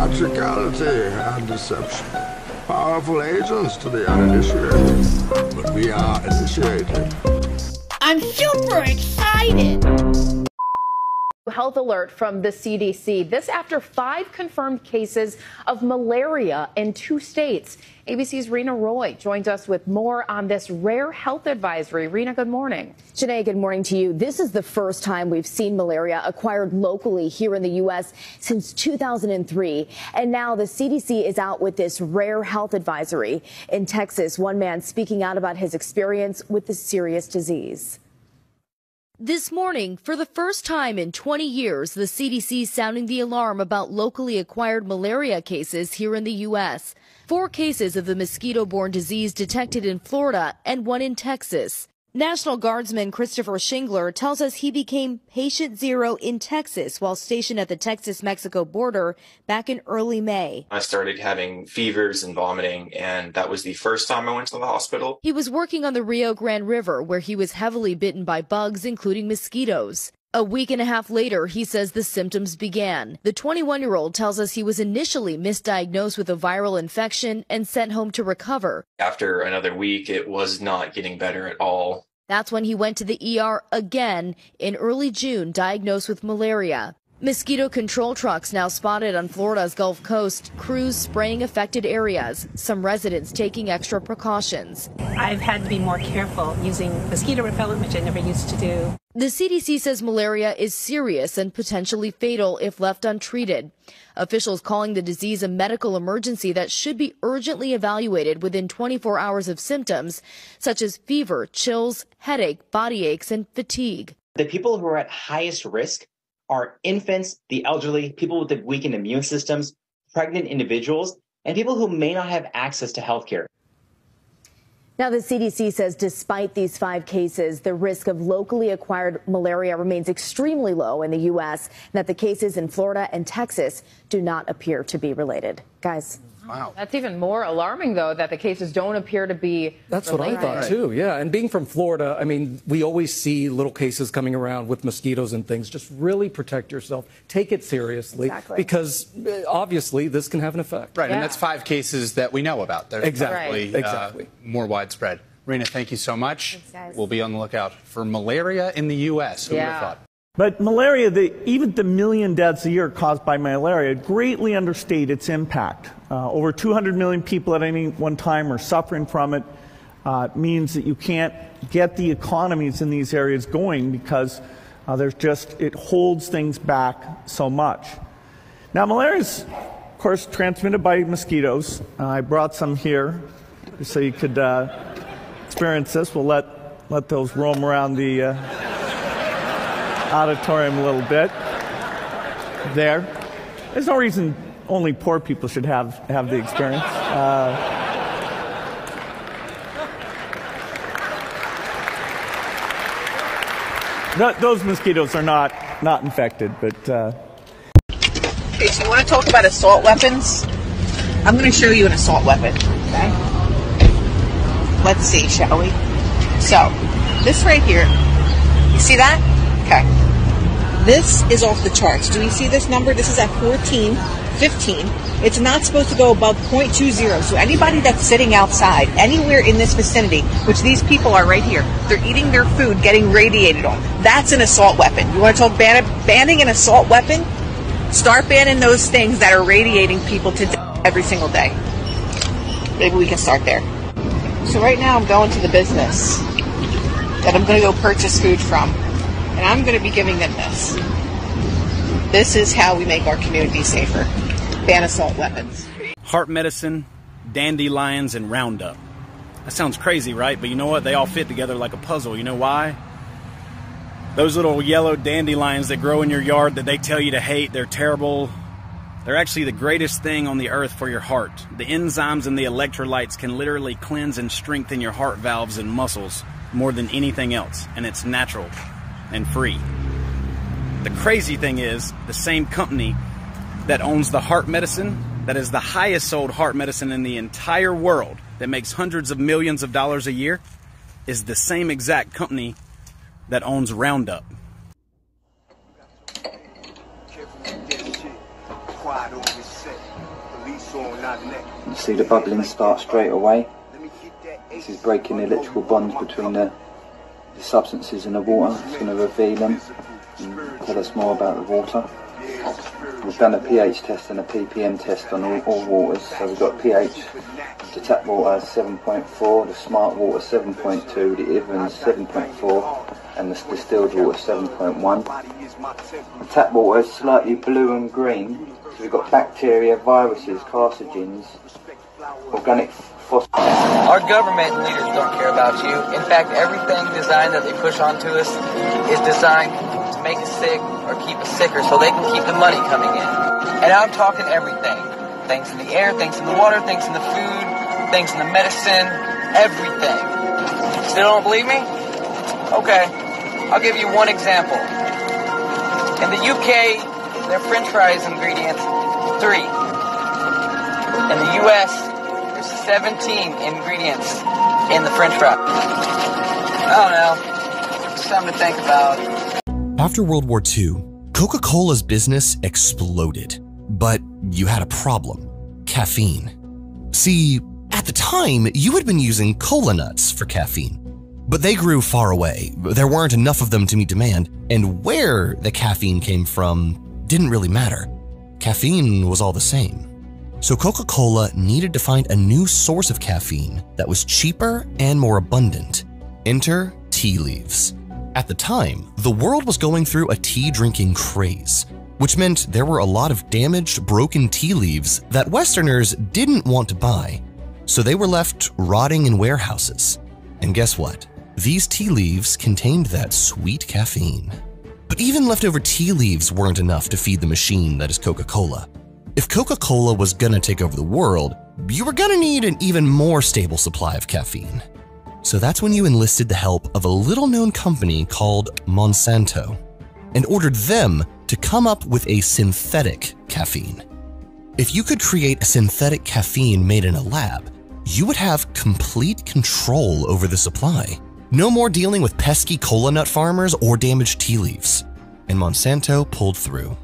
theatricality and deception. Powerful agents to the uninitiated, but we are initiated. I'm super excited! Health alert from the CDC. This after 5 confirmed cases of malaria in 2 states. ABC's Rena Roy joins us with more on this rare health advisory. Rena, good morning. Janae, good morning to you. This is the first time we've seen malaria acquired locally here in the U.S. since 2003. And now the CDC is out with this rare health advisory. In Texas, one man speaking out about his experience with the serious disease. This morning, for the first time in 20 years, the CDC sounding the alarm about locally acquired malaria cases here in the U.S. 4 cases of the mosquito-borne disease detected in Florida and 1 in Texas. National Guardsman Christopher Shingler tells us he became patient zero in Texas while stationed at the Texas-Mexico border back in early May. I started having fevers and vomiting, and that was the first time I went to the hospital. He was working on the Rio Grande River, where he was heavily bitten by bugs, including mosquitoes. A week and a half later, he says the symptoms began. The 21-year-old tells us he was initially misdiagnosed with a viral infection and sent home to recover. After another week, it was not getting better at all. That's when he went to the ER again in early June, diagnosed with malaria. Mosquito control trucks now spotted on Florida's Gulf Coast, crews spraying affected areas, some residents taking extra precautions. I've had to be more careful using mosquito repellent, which I never used to do. The CDC says malaria is serious and potentially fatal if left untreated. Officials calling the disease a medical emergency that should be urgently evaluated within 24 hours of symptoms, such as fever, chills, headache, body aches, and fatigue. The people who are at highest risk are infants, the elderly, people with weakened immune systems, pregnant individuals, and people who may not have access to health care. Now, the CDC says despite these 5 cases, the risk of locally acquired malaria remains extremely low in the U.S., and that the cases in Florida and Texas do not appear to be related. Guys. Wow. That's even more alarming, though, that the cases don't appear to be That's related. what I thought, too, yeah. And being from Florida, I mean, we always see little cases coming around with mosquitoes and things. Just really protect yourself. Take it seriously. Exactly. Because, obviously, this can have an effect. Right, and that's 5 cases that we know about. There's Exactly. probably Exactly. more widespread. Rena, thank you so much. Thanks, guys. We'll be on the lookout for malaria in the U.S. Who would have thought? But malaria, even the million deaths a year caused by malaria, greatly understate its impact. Over 200 million people at any one time are suffering from it. Means that you can't get the economies in these areas going because it holds things back so much. Now, malaria is, of course, transmitted by mosquitoes. I brought some here so you could experience this. We'll let those roam around the auditorium a little bit. There. There's no reason only poor people should have the experience. Those mosquitoes are not infected, but. Okay, so you want to talk about assault weapons? I'm going to show you an assault weapon. Okay. Let's see, shall we? So, this right here. You see that? Okay. This is off the charts. Do you see this number? This is at 14, 15. It's not supposed to go above 0.20. So anybody that's sitting outside, anywhere in this vicinity, which these people are right here, they're eating their food, getting radiated on. That's an assault weapon. You want to talk banning an assault weapon? Start banning those things that are radiating people to death every single day. Maybe we can start there. So right now I'm going to the business that I'm going to go purchase food from. And I'm going to be giving them this. This is how we make our community safer. Ban assault weapons. Heart medicine, dandelions, and Roundup. That sounds crazy, right? But you know what? They all fit together like a puzzle. You know why? Those little yellow dandelions that grow in your yard that they tell you to hate, they're terrible. They're actually the greatest thing on the earth for your heart. The enzymes and the electrolytes can literally cleanse and strengthen your heart valves and muscles more than anything else. And it's natural and free. The crazy thing is, the same company that owns the heart medicine, that is the highest sold heart medicine in the entire world, that makes hundreds of millions of dollars a year, is the same exact company that owns Roundup. Quiet You see the bubbling start straight away. This is breaking the electrical bonds between the substances in the water. It's going to reveal them and tell us more about the water. We've done a pH test and a ppm test on all waters. So we've got pH, the tap water 7.4, the smart water 7.2, the Evans 7.4, and the distilled water 7.1. The tap water is slightly blue and green. So we've got bacteria, viruses, carcinogens, organic phosphorus. Our government leaders don't care about you. In fact, everything designed that they push onto us is designed to make us sick or keep us sicker so they can keep the money coming in. And I'm talking everything. Things in the air, things in the water, things in the food, things in the medicine, everything. Still don't believe me? Okay, I'll give you one example. In the UK, their French fries ingredients, 3. In the US, there's 17 ingredients in the French fry. I don't know, something to think about. After World War II, Coca-Cola's business exploded. But you had a problem: caffeine. See, at the time, you had been using cola nuts for caffeine. But they grew far away. There weren't enough of them to meet demand, and where the caffeine came from didn't really matter. Caffeine was all the same. So Coca-Cola needed to find a new source of caffeine that was cheaper and more abundant. Enter tea leaves. At the time, the world was going through a tea drinking craze, which meant there were a lot of damaged, broken tea leaves that Westerners didn't want to buy. So they were left rotting in warehouses. And guess what? These tea leaves contained that sweet caffeine. But even leftover tea leaves weren't enough to feed the machine that is Coca-Cola. If Coca-Cola was gonna take over the world, you were gonna need an even more stable supply of caffeine. So that's when you enlisted the help of a little-known company called Monsanto and ordered them to come up with a synthetic caffeine. If you could create a synthetic caffeine made in a lab, you would have complete control over the supply. No more dealing with pesky cola nut farmers or damaged tea leaves. And Monsanto pulled through.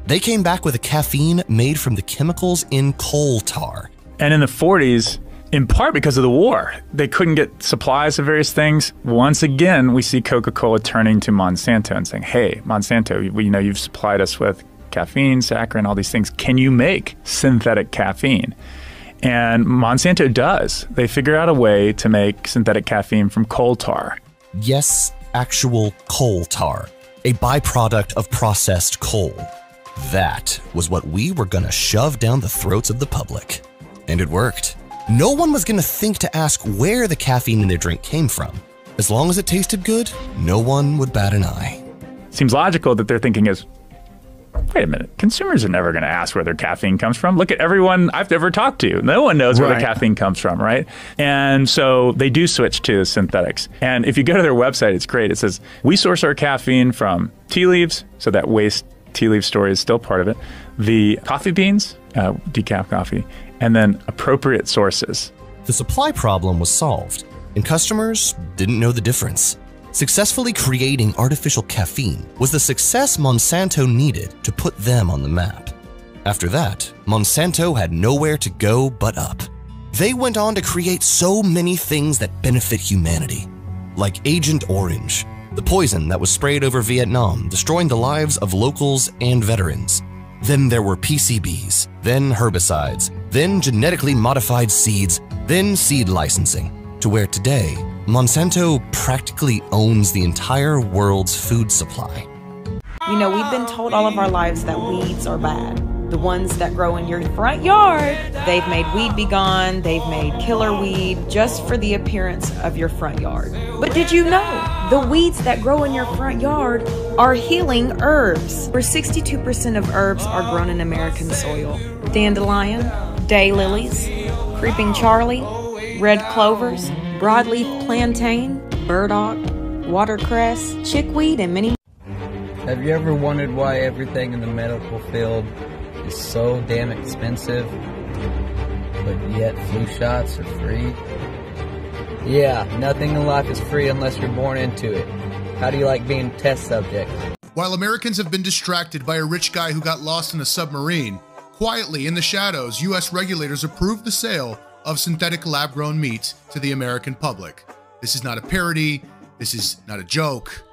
They came back with a caffeine made from the chemicals in coal tar. And in the 40s, in part because of the war, they couldn't get supplies of various things. Once again, we see Coca-Cola turning to Monsanto and saying, hey, Monsanto, you've supplied us with caffeine, saccharin, all these things. Can you make synthetic caffeine? And Monsanto does. They figure out a way to make synthetic caffeine from coal tar. Yes, actual coal tar, a byproduct of processed coal. That was what we were gonna shove down the throats of the public. And it worked. No one was gonna think to ask where the caffeine in their drink came from. As long as it tasted good, no one would bat an eye. Seems logical that their thinking is, wait a minute, consumers are never going to ask where their caffeine comes from. Look at everyone I've ever talked to. No one knows where the caffeine comes from, right? And so they do switch to synthetics. And if you go to their website, it's great. It says, we source our caffeine from tea leaves, so that waste tea leaf story is still part of it, the coffee beans, decaf coffee, and then appropriate sources. The supply problem was solved, and customers didn't know the difference. Successfully creating artificial caffeine was the success Monsanto needed to put them on the map. After that, Monsanto had nowhere to go but up. They went on to create so many things that benefit humanity, like Agent Orange, the poison that was sprayed over Vietnam, destroying the lives of locals and veterans. Then there were PCBs, then herbicides, then genetically modified seeds, then seed licensing, to where today, Monsanto practically owns the entire world's food supply. You know, we've been told all of our lives that weeds are bad. The ones that grow in your front yard, they've made Weed B Gon, they've made killer weed just for the appearance of your front yard. But did you know the weeds that grow in your front yard are healing herbs? Where 62% of herbs are grown in American soil. Dandelion, daylilies, creeping Charlie, red clovers, broadleaf plantain, burdock, watercress, chickweed, and many more. Have you ever wondered why everything in the medical field is so damn expensive, but yet flu shots are free? Yeah, nothing in life is free unless you're born into it. How do you like being a test subject? While Americans have been distracted by a rich guy who got lost in a submarine, Quietly, in the shadows, U.S. regulators approved the sale of synthetic lab-grown meat to the American public. This is not a parody. This is not a joke.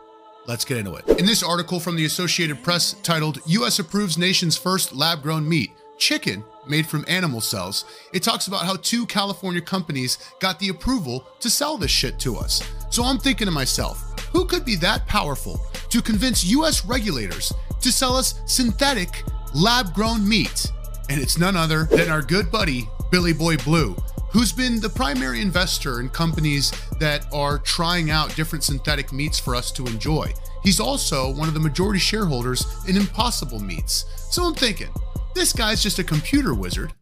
Let's get into it. In this article from the Associated Press titled, U.S. Approves Nation's First Lab-Grown Meat, Chicken Made from Animal Cells, it talks about how 2 California companies got the approval to sell this shit to us. So I'm thinking to myself, who could be that powerful to convince U.S. regulators to sell us synthetic lab-grown meat? And it's none other than our good buddy, Billy Boy Blue, who's been the primary investor in companies that are trying out different synthetic meats for us to enjoy. He's also one of the majority shareholders in Impossible Meats. So I'm thinking, this guy's just a computer wizard.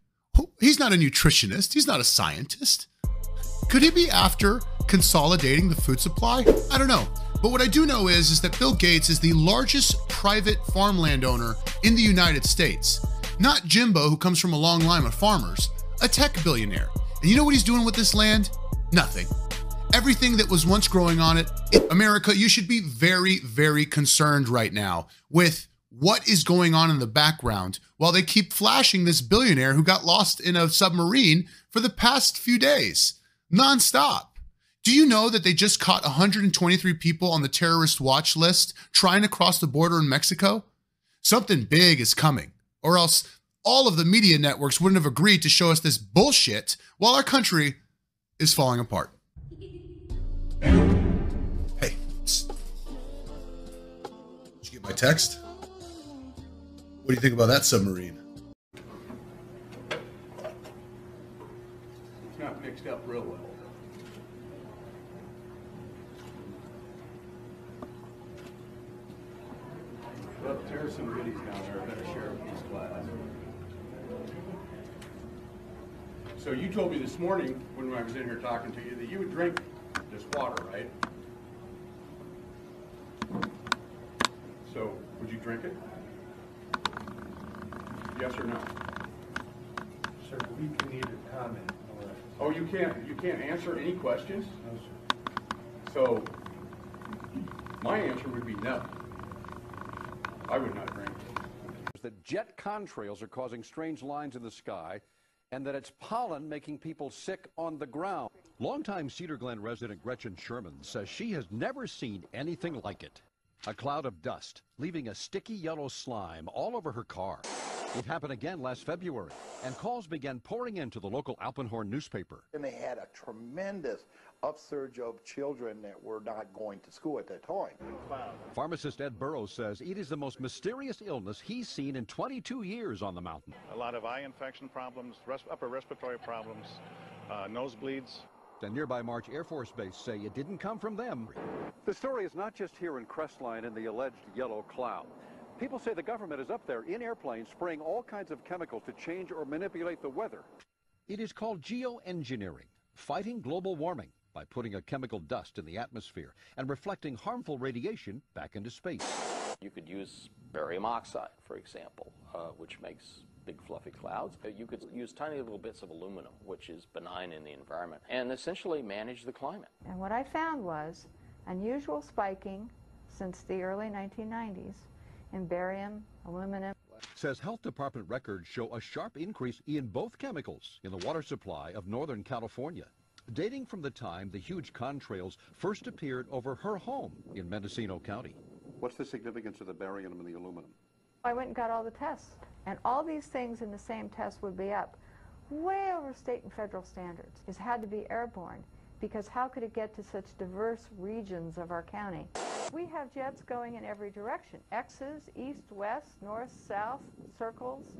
He's not a nutritionist. He's not a scientist. Could he be after consolidating the food supply? I don't know. But what I do know is that Bill Gates is the largest private farmland owner in the United States. Not Jimbo, who comes from a long line of farmers, a tech billionaire. And you know what he's doing with this land? Nothing. Everything that was once growing on it. America, you should be very, very concerned right now with what is going on in the background while they keep flashing this billionaire who got lost in a submarine for the past few days, nonstop. Do you know that they just caught 123 people on the terrorist watch list trying to cross the border in Mexico? Something big is coming, or else all of the media networks wouldn't have agreed to show us this bullshit while our country is falling apart. Hey, did you get my text? What do you think about that submarine? It's not mixed up real well. Well, there's some goodies down there. I better share with these class. So you told me this morning when I was in here talking to you that you would drink this water, right? So would you drink it? Yes or no? Sir, we can either comment or... Oh, you can't answer any questions? No, sir. So my answer would be no. I would not drink. That jet contrails are causing strange lines in the sky, and that it's pollen making people sick on the ground. Longtime Cedar Glen resident Gretchen Sherman says she has never seen anything like it. A cloud of dust, leaving a sticky yellow slime all over her car. It happened again last February, and calls began pouring into the local Alpenhorn newspaper. And they had a tremendous upsurge of children that were not going to school at that time. Pharmacist Ed Burrows says it is the most mysterious illness he's seen in 22 years on the mountain. A lot of eye infection problems, upper respiratory problems, nosebleeds. The nearby March Air Force Base say it didn't come from them. The story is not just here in Crestline in the alleged yellow cloud. People say the government is up there in airplanes spraying all kinds of chemicals to change or manipulate the weather. It is called geoengineering, fighting global warming by putting a chemical dust in the atmosphere and reflecting harmful radiation back into space. You could use barium oxide, for example, which makes big fluffy clouds. You could use tiny little bits of aluminum, which is benign in the environment, and essentially manage the climate. And what I found was unusual spiking since the early 1990s in barium, aluminum. Says health department records show a sharp increase in both chemicals in the water supply of Northern California, dating from the time the huge contrails first appeared over her home in Mendocino County. What's the significance of the barium and the aluminum? I went and got all the tests, and all these things in the same test would be up way over state and federal standards. It had to be airborne, because how could it get to such diverse regions of our county? We have jets going in every direction, X's, east, west, north, south, circles.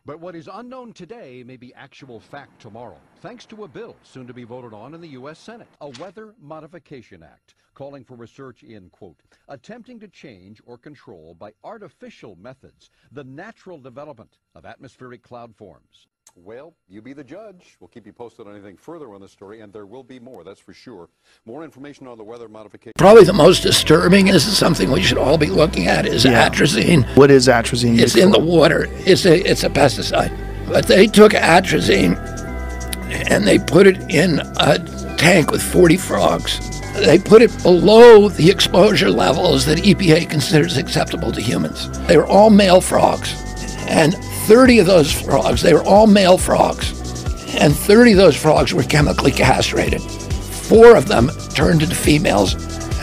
But what is unknown today may be actual fact tomorrow, thanks to a bill soon to be voted on in the U.S. Senate, a Weather Modification Act, calling for research in, quote, attempting to change or control by artificial methods the natural development of atmospheric cloud forms. Well, you be the judge. We'll keep you posted on anything further on this story, and there will be more, that's for sure. More information on the weather modification. Probably the most disturbing is something we should all be looking at is atrazine. What is atrazine? It's in the water. It's a pesticide. But they took atrazine and they put it in a tank with 40 frogs. They put it below the exposure levels that EPA considers acceptable to humans. They were all male frogs. And 30 of those frogs, they were all male frogs, and 30 of those frogs were chemically castrated. 4 of them turned into females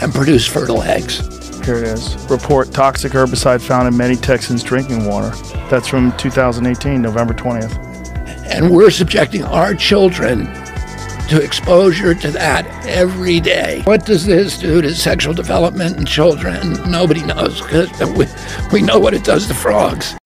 and produced fertile eggs. Here it is. Report toxic herbicide found in many Texans' drinking water. That's from 2018, November 20th. And we're subjecting our children to exposure to that every day. What does this do to sexual development in children? Nobody knows, because we know what it does to frogs.